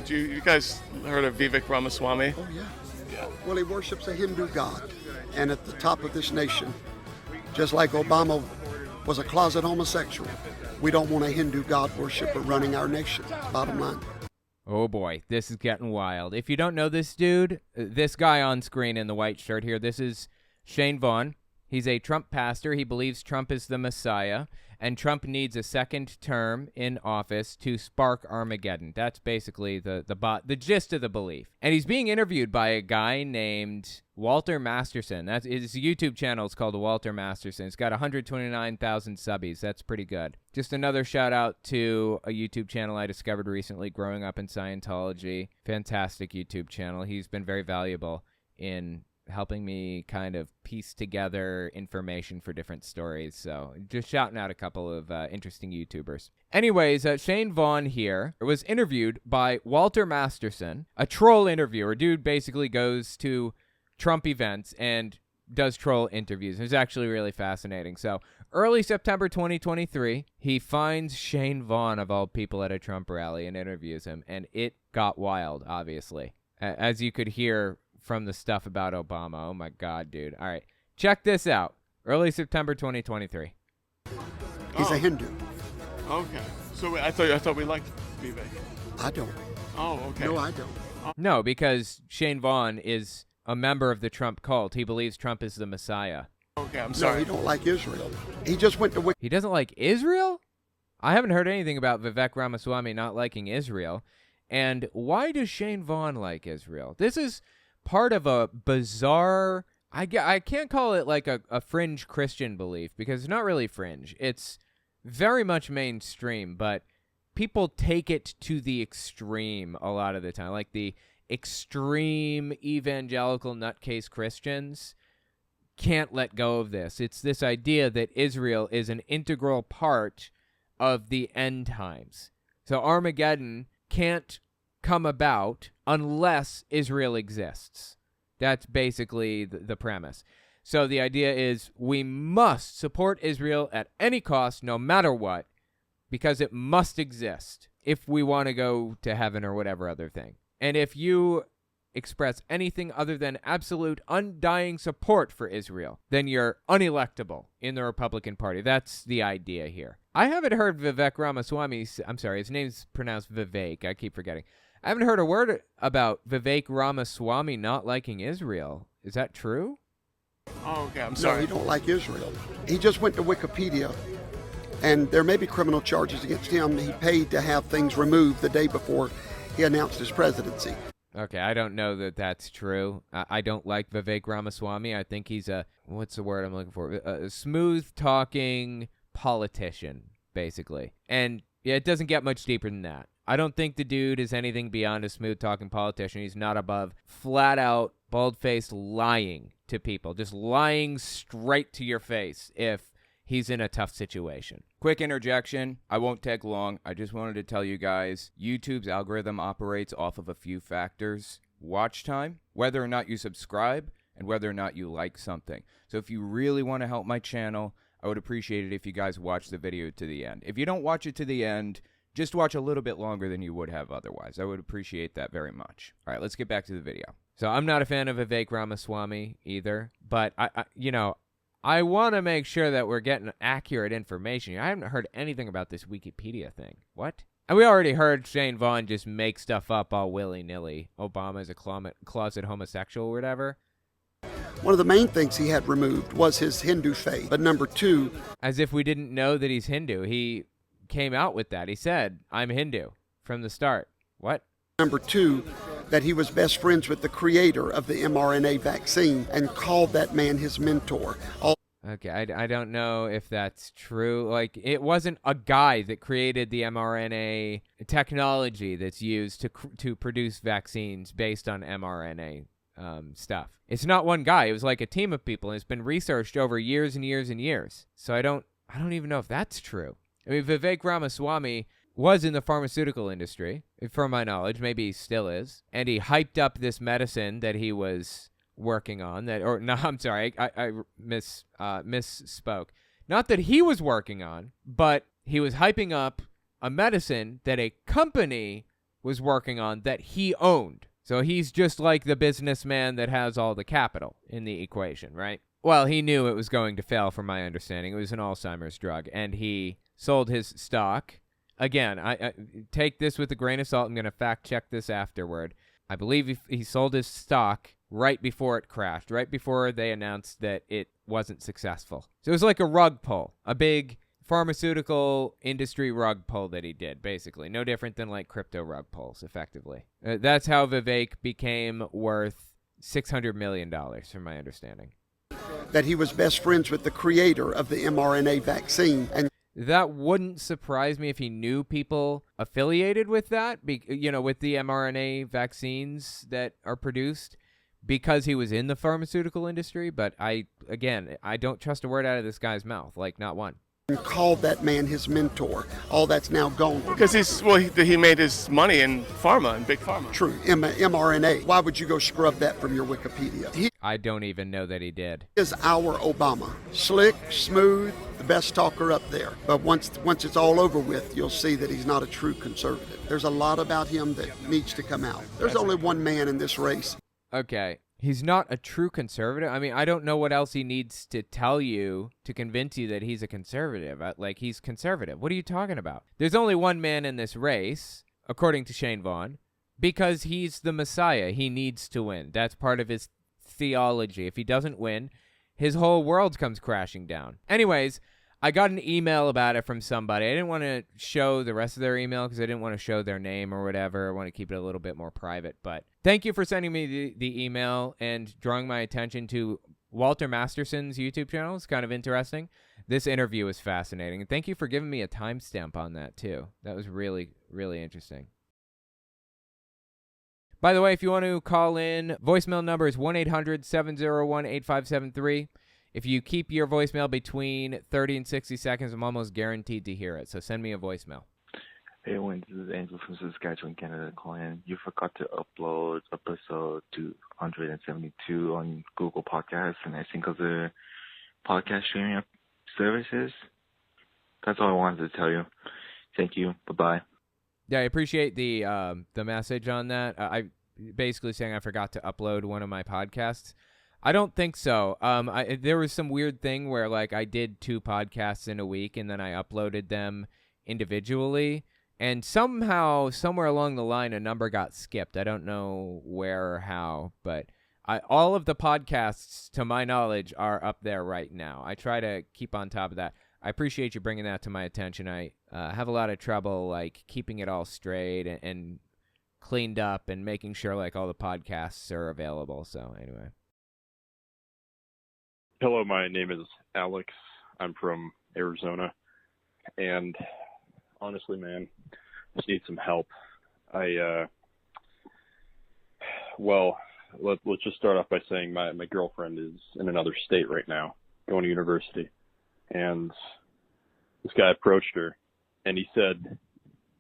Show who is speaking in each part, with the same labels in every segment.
Speaker 1: You guys heard of Vivek Ramaswamy?
Speaker 2: Oh, yeah.
Speaker 1: Yeah.
Speaker 2: Well, he worships a Hindu god. And at the top of this nation, just like Obama was a closet homosexual, we don't want a Hindu god worshiper running our nation. Bottom line.
Speaker 3: Oh boy, this is getting wild. If you don't know this dude, this guy on screen in the white shirt here, this is Shane Vaughn. He's a Trump pastor. He believes Trump is the Messiah, and Trump needs a second term in office to spark Armageddon. That's basically the gist of the belief. And he's being interviewed by a guy named Walter Masterson. That's his YouTube channel is called Walter Masterson. It's got 129,000 subbies. That's pretty good. Just another shout out to a YouTube channel I discovered recently, Growing Up in Scientology. Fantastic YouTube channel. He's been very valuable in helping me kind of piece together information for different stories. So just shouting out a couple of interesting YouTubers. Anyways, Shane Vaughn here was interviewed by Walter Masterson, a troll interviewer. Dude basically goes to Trump events and does troll interviews. It's actually really fascinating. So early September 2023, he finds Shane Vaughn, of all people, at a Trump rally and interviews him. And it got wild, obviously. As you could hear from the stuff about Obama. Oh my God, dude. All right. Check this out. Early September 2023.
Speaker 2: He's a Hindu.
Speaker 1: Okay. So I thought we liked Vivek.
Speaker 2: I don't.
Speaker 1: Oh, okay.
Speaker 2: No, I don't.
Speaker 3: No, because Shane Vaughn is a member of the Trump cult. He believes Trump is the Messiah.
Speaker 1: Okay, I'm
Speaker 2: No,
Speaker 1: sorry.
Speaker 2: he don't like Israel. He just went to
Speaker 3: He doesn't like Israel? I haven't heard anything about Vivek Ramaswamy not liking Israel. And why does Shane Vaughn like Israel? This is part of a bizarre, I can't call it like a fringe Christian belief, because it's not really fringe. It's very much mainstream, but people take it to the extreme a lot of the time. Like the extreme evangelical nutcase Christians can't let go of this. It's this idea that Israel is an integral part of the end times. So Armageddon can't come about unless Israel exists. That's basically the premise. So the idea is we must support Israel at any cost, no matter what, because it must exist if we want to go to heaven or whatever other thing. And if you express anything other than absolute undying support for Israel, then you're unelectable in the Republican Party. That's the idea here. I haven't heard Vivek Ramaswamy, I'm sorry, his name's pronounced Vivek, I keep forgetting. I haven't heard a word about Vivek Ramaswamy not liking Israel. Is that true?
Speaker 1: Oh, okay, I'm
Speaker 2: No,
Speaker 1: sorry.
Speaker 2: he don't like Israel. He just went to Wikipedia, and there may be criminal charges against him. He paid to have things removed the day before he announced his presidency.
Speaker 3: Okay, I don't know that that's true. I don't like Vivek Ramaswamy. I think he's what's the word I'm looking for? A smooth-talking politician, basically. And yeah, it doesn't get much deeper than that. I don't think the dude is anything beyond a smooth-talking politician. He's not above flat-out, bald-faced lying to people. Just lying straight to your face if he's in a tough situation. Quick interjection. I won't take long. I just wanted to tell you guys, YouTube's algorithm operates off of a few factors. Watch time, whether or not you subscribe, and whether or not you like something. So if you really want to help my channel, I would appreciate it if you guys watch the video to the end. If you don't watch it to the end, just watch a little bit longer than you would have otherwise. I would appreciate that very much. All right, let's get back to the video. So I'm not a fan of Vivek Ramaswamy either, but I want to make sure that we're getting accurate information. I haven't heard anything about this Wikipedia thing. What? And we already heard Shane Vaughn just make stuff up all willy-nilly. Obama's a closet homosexual or whatever.
Speaker 2: One of the main things he had removed was his Hindu faith. But number two,
Speaker 3: as if we didn't know that he's Hindu. He came out with that. He said, I'm Hindu from the start. What?
Speaker 2: Number two, that he was best friends with the creator of the mRNA vaccine and called that man his mentor.
Speaker 3: Okay, I don't know if that's true. Like, it wasn't a guy that created the mRNA technology that's used to produce vaccines based on mRNA stuff. It's not one guy. It was like a team of people, and it's been researched over years and years and years. So I don't even know if that's true. I mean, Vivek Ramaswamy was in the pharmaceutical industry, from my knowledge. Maybe he still is. And he hyped up this medicine that he was working on. I misspoke. Not that he was working on, but he was hyping up a medicine that a company was working on that he owned. So he's just like the businessman that has all the capital in the equation, right? Well, he knew it was going to fail, from my understanding. It was an Alzheimer's drug, and he sold his stock. Again, I take this with a grain of salt. I'm going to fact check this afterward. I believe he sold his stock right before it crashed, right before they announced that it wasn't successful. So it was like a rug pull, a big pharmaceutical industry rug pull that he did, basically. No different than like crypto rug pulls, effectively. That's how Vivek became worth $600 million, from my understanding.
Speaker 2: That he was best friends with the creator of the mRNA vaccine. And
Speaker 3: that wouldn't surprise me if he knew people affiliated with that, with the mRNA vaccines that are produced, because he was in the pharmaceutical industry. But I don't trust a word out of this guy's mouth, like not one.
Speaker 2: Called that man his mentor. All that's now gone.
Speaker 1: Because he made his money in pharma and big pharma.
Speaker 2: True, mRNA. Why would you go scrub that from your Wikipedia?
Speaker 3: I don't even know that he did.
Speaker 2: He is our Obama. Slick, smooth, the best talker up there. But once it's all over with, you'll see that he's not a true conservative. There's a lot about him that needs to come out. There's only one man in this race.
Speaker 3: Okay. He's not a true conservative. I mean, I don't know what else he needs to tell you to convince you that he's a conservative. Like, he's conservative. What are you talking about? There's only one man in this race, according to Shane Vaughn, because he's the Messiah. He needs to win. That's part of his theology. If he doesn't win, his whole world comes crashing down. Anyways, I got an email about it from somebody. I didn't want to show the rest of their email because I didn't want to show their name or whatever. I want to keep it a little bit more private. But thank you for sending me the email and drawing my attention to Walter Masterson's YouTube channel. It's kind of interesting. This interview is fascinating. And thank you for giving me a timestamp on that, too. That was really, really interesting. By the way, if you want to call in, voicemail number is 1-800-701-8573. If you keep your voicemail between 30 and 60 seconds, I'm almost guaranteed to hear it. So send me a voicemail.
Speaker 4: Hey, Owen, this is Angel from Saskatchewan, Canada calling. You forgot to upload episode 272 on Google Podcasts and I think other podcast streaming services. That's all I wanted to tell you. Thank you. Bye-bye.
Speaker 3: Yeah, I appreciate the message on that. I basically saying I forgot to upload one of my podcasts. I don't think so. There was some weird thing where like I did 2 podcasts in a week and then I uploaded them individually, and somehow somewhere along the line a number got skipped. I don't know where or how, but all of the podcasts, to my knowledge, are up there right now. I try to keep on top of that. I appreciate you bringing that to my attention. I have a lot of trouble like keeping it all straight and cleaned up and making sure like all the podcasts are available. So anyway.
Speaker 5: Hello, my name is Alex. I'm from Arizona, and honestly, man, I just need some help. Let's just start off by saying my girlfriend is in another state right now, going to university, and this guy approached her, and he said,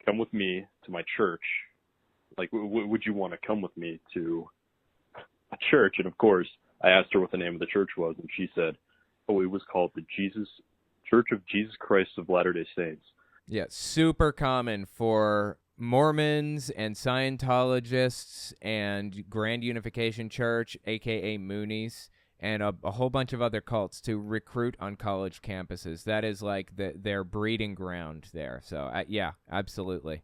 Speaker 5: "Come with me to my church. Like, would you want to come with me to a church?" And of course, I asked her what the name of the church was, and she said, "Oh, it was called the Church of Jesus Christ of Latter-day Saints."
Speaker 3: Yeah, super common for Mormons and Scientologists and Grand Unification Church, a.k.a. Moonies, and a whole bunch of other cults to recruit on college campuses. That is like their breeding ground there. So, yeah, absolutely.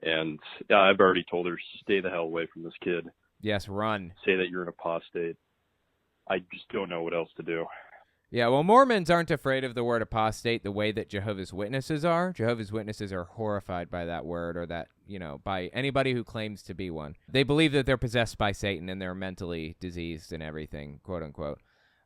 Speaker 5: And I've already told her, stay the hell away from this kid.
Speaker 3: Yes, run.
Speaker 5: Say that you're an apostate. I just don't know what else to do.
Speaker 3: Yeah, well, Mormons aren't afraid of the word apostate the way that Jehovah's Witnesses are. Jehovah's Witnesses are horrified by that word, or that, by anybody who claims to be one. They believe that they're possessed by Satan and they're mentally diseased and everything, quote unquote.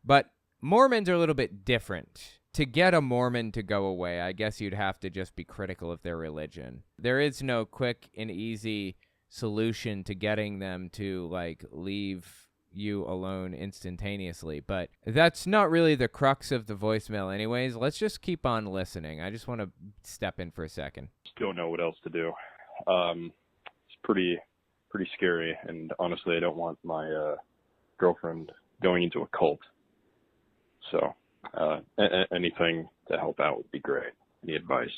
Speaker 3: But Mormons are a little bit different. To get a Mormon to go away, I guess you'd have to just be critical of their religion. There is no quick and easy solution to getting them to, leave you alone instantaneously, but that's not really the crux of the voicemail anyways. Let's just keep on listening. I just want to step in for a second.
Speaker 5: Just don't know what else to do. It's pretty scary, and honestly, I don't want my girlfriend going into a cult. So anything to help out would be great. Any advice?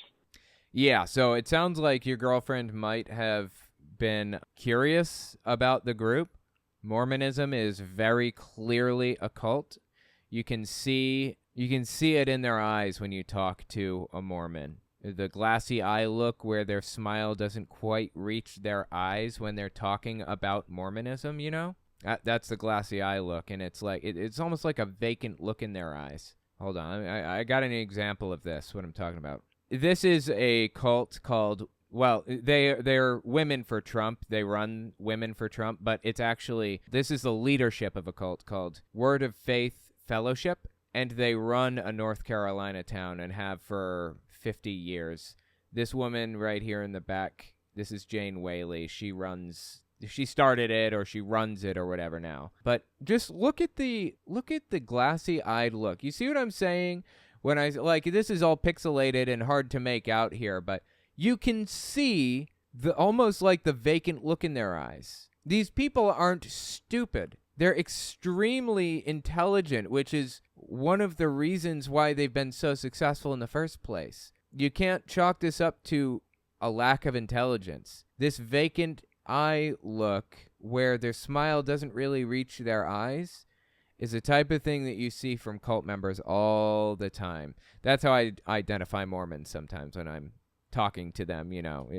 Speaker 3: Yeah, so it sounds like your girlfriend might have been curious about the group, Mormonism is very clearly a cult. You can see it in their eyes when you talk to a Mormon. The glassy eye look where their smile doesn't quite reach their eyes when they're talking about Mormonism, you know? That's the glassy eye look, and it's like it's almost like a vacant look in their eyes. Hold on, I got an example of this, what I'm talking about. This is a cult called, well, they're Women for Trump. They run Women for Trump, but it's actually, this is the leadership of a cult called Word of Faith Fellowship, and they run a North Carolina town and have for 50 years. This woman right here in the back, this is Jane Whaley. She started it, or she runs it, or whatever now. But just look at the glassy-eyed look. You see what I'm saying? When I, like, this is all pixelated and hard to make out here, but you can see almost like the vacant look in their eyes. These people aren't stupid. They're extremely intelligent, which is one of the reasons why they've been so successful in the first place. You can't chalk this up to a lack of intelligence. This vacant eye look where their smile doesn't really reach their eyes is a type of thing that you see from cult members all the time. That's how I identify Mormons sometimes when I'm talking to them, you know.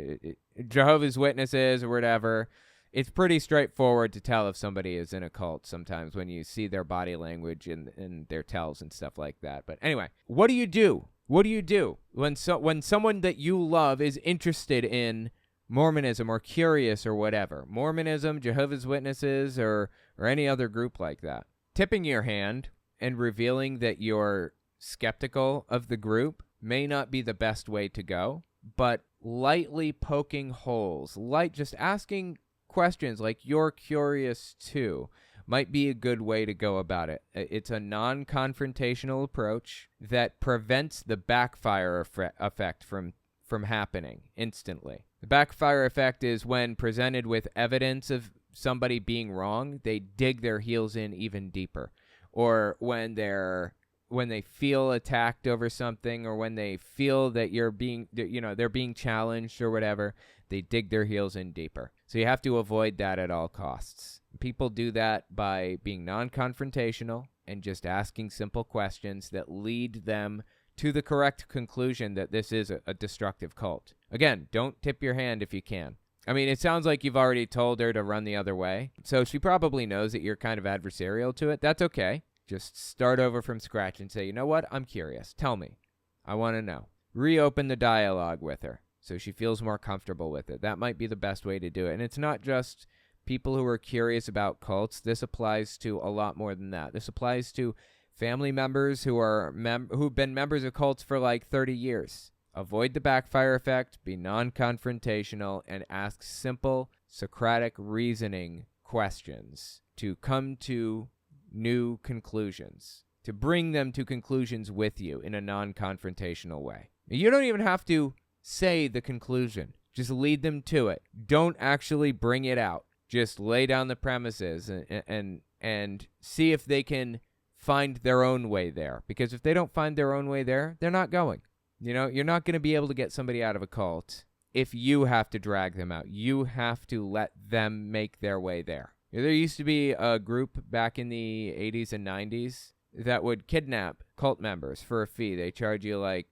Speaker 3: Jehovah's Witnesses or whatever. It's pretty straightforward to tell if somebody is in a cult sometimes when you see their body language and their tells and stuff like that. But anyway, what do you do? What do you do when someone that you love is interested in Mormonism or curious or whatever? Mormonism, Jehovah's Witnesses, or any other group like that. Tipping your hand and revealing that you're skeptical of the group may not be the best way to go, but lightly poking holes, just asking questions like you're curious too, might be a good way to go about it. It's a non-confrontational approach that prevents the backfire effect from happening instantly. The backfire effect is when presented with evidence of somebody being wrong, they dig their heels in even deeper. Or when they feel attacked over something, or when they feel that they're being challenged or whatever, they dig their heels in deeper. So you have to avoid that at all costs. People do that by being non-confrontational and just asking simple questions that lead them to the correct conclusion that this is a destructive cult. Again, don't tip your hand if you can. I mean, it sounds like you've already told her to run the other way, so she probably knows that you're kind of adversarial to it. That's okay. Just start over from scratch and say, you know what? I'm curious. Tell me. I want to know. Reopen the dialogue with her so she feels more comfortable with it. That might be the best way to do it. And it's not just people who are curious about cults. This applies to a lot more than that. This applies to family members who've been members of cults for like 30 years. Avoid the backfire effect, be non-confrontational, and ask simple Socratic reasoning questions to come to new conclusions, to bring them to conclusions with you in a non-confrontational way. You don't even have to say the conclusion. Just lead them to it. Don't actually bring it out. Just lay down the premises and see if they can find their own way there. Because if they don't find their own way there, they're not going. You know, you're not going to be able to get somebody out of a cult if you have to drag them out. You have to let them make their way there. There used to be a group back in the 80s and 90s that would kidnap cult members for a fee. They charge you like,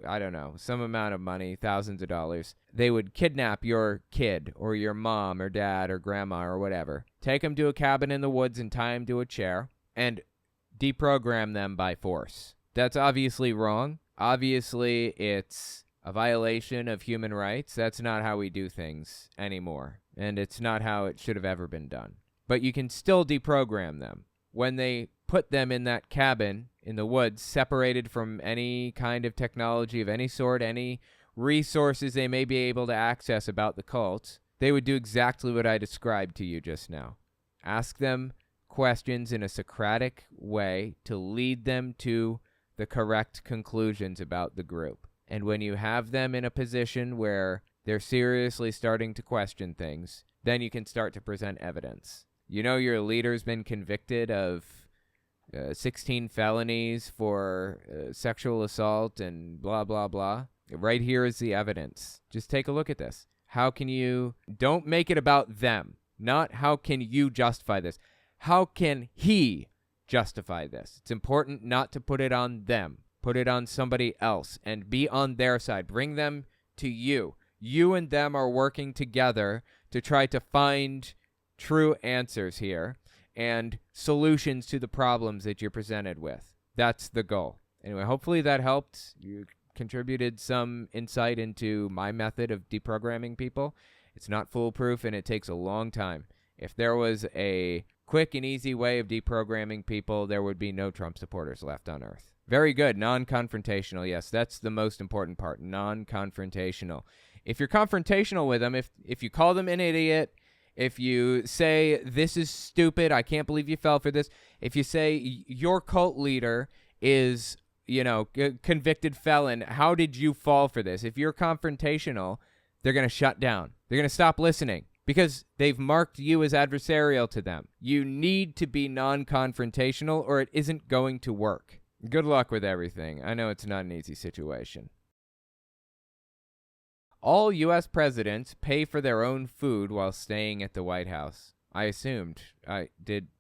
Speaker 3: I don't know, some amount of money, thousands of dollars. They would kidnap your kid or your mom or dad or grandma or whatever, take them to a cabin in the woods and tie them to a chair and deprogram them by force. That's obviously wrong. Obviously, it's a violation of human rights. That's not how we do things anymore, and it's not how it should have ever been done. But you can still deprogram them. When they put them in that cabin in the woods, separated from any kind of technology of any sort, any resources they may be able to access about the cult, they would do exactly what I described to you just now. Ask them questions in a Socratic way to lead them to the correct conclusions about the group. And when you have them in a position where they're seriously starting to question things, then you can start to present evidence. You know your leader's been convicted of 16 felonies for sexual assault and blah, blah, blah. Right here is the evidence. Just take a look at this. How can you, don't make it about them. Not how can you justify this. How can he justify this? It's important not to put it on them. Put it on somebody else and be on their side. Bring them to you. You and them are working together to try to find true answers here and solutions to the problems that you're presented with. That's the goal. Anyway, hopefully that helped. You contributed some insight into my method of deprogramming people. It's not foolproof, and it takes a long time. If there was a quick and easy way of deprogramming people, there would be no Trump supporters left on Earth. Very good. Non-confrontational. Yes, that's the most important part. Non-confrontational. If you're confrontational with them, if you call them an idiot, if you say, this is stupid, I can't believe you fell for this, if you say your cult leader is, convicted felon, how did you fall for this? If you're confrontational, they're going to shut down. They're going to stop listening because they've marked you as adversarial to them. You need to be non-confrontational or it isn't going to work. Good luck with everything. I know it's not an easy situation. All U.S. presidents pay for their own food while staying at the White House. I assumed.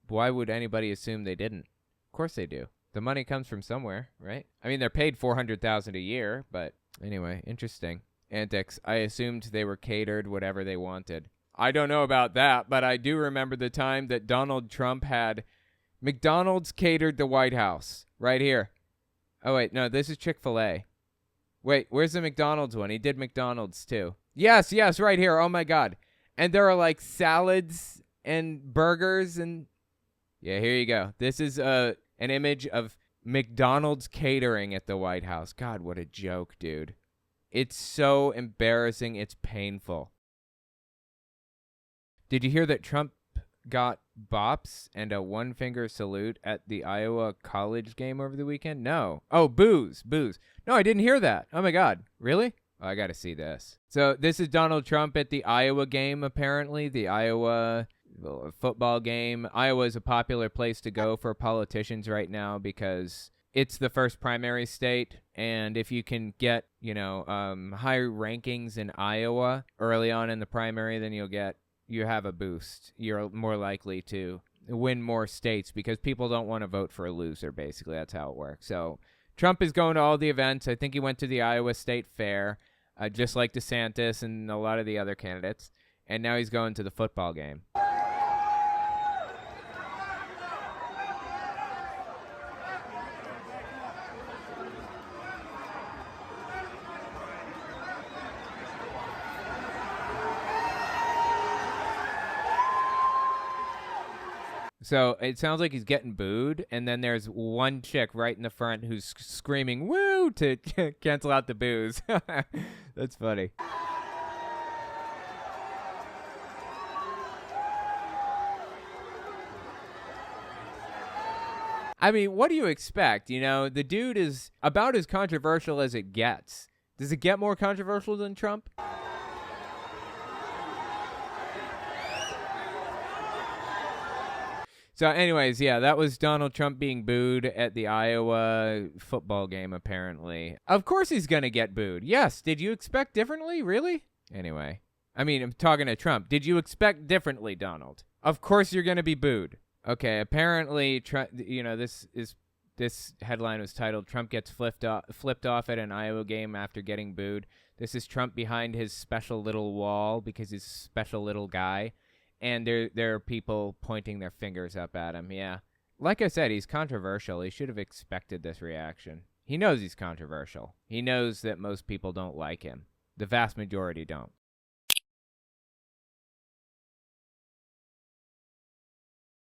Speaker 3: Why would anybody assume they didn't? Of course they do. The money comes from somewhere, right? I mean, they're paid $400,000 a year, but anyway, interesting antics. I assumed they were catered whatever they wanted. I don't know about that, but I do remember the time that Donald Trump had McDonald's catered the White House. Right here. Oh, wait, no, this is Chick-fil-A. Wait, where's the McDonald's one? He did McDonald's, too. Yes, right here. Oh, my God. And there are, like, salads and burgers and... Yeah, here you go. This is an image of McDonald's catering at the White House. God, what a joke, dude. It's so embarrassing. It's painful. Did you hear that Trump got bops and a one-finger salute at the Iowa college game over the weekend? No. Oh, booze. No, I didn't hear that. Oh, my God. Really? Oh, I got to see this. So this is Donald Trump at the Iowa game, apparently. The Iowa football game. Iowa is a popular place to go for politicians right now because it's the first primary state. And if you can get, high rankings in Iowa early on in the primary, then you have a boost. You're more likely to win more states because people don't want to vote for a loser, basically. That's how it works. So Trump is going to all the events. I think he went to the Iowa State Fair, just like DeSantis and a lot of the other candidates. And now he's going to the football game. So it sounds like he's getting booed, and then there's one chick right in the front who's screaming, woo, to cancel out the boos. That's funny. I mean, what do you expect? The dude is about as controversial as it gets. Does it get more controversial than Trump? So anyways, yeah, that was Donald Trump being booed at the Iowa football game, apparently. Of course he's going to get booed. Yes. Did you expect differently? Really? Anyway. I mean, I'm talking to Trump. Did you expect differently, Donald? Of course you're going to be booed. Okay, apparently, this headline was titled, Trump gets flipped off at an Iowa game after getting booed. This is Trump behind his special little wall because he's a special little guy. And there are people pointing their fingers up at him, yeah. Like I said, he's controversial. He should have expected this reaction. He knows he's controversial. He knows that most people don't like him. The vast majority don't.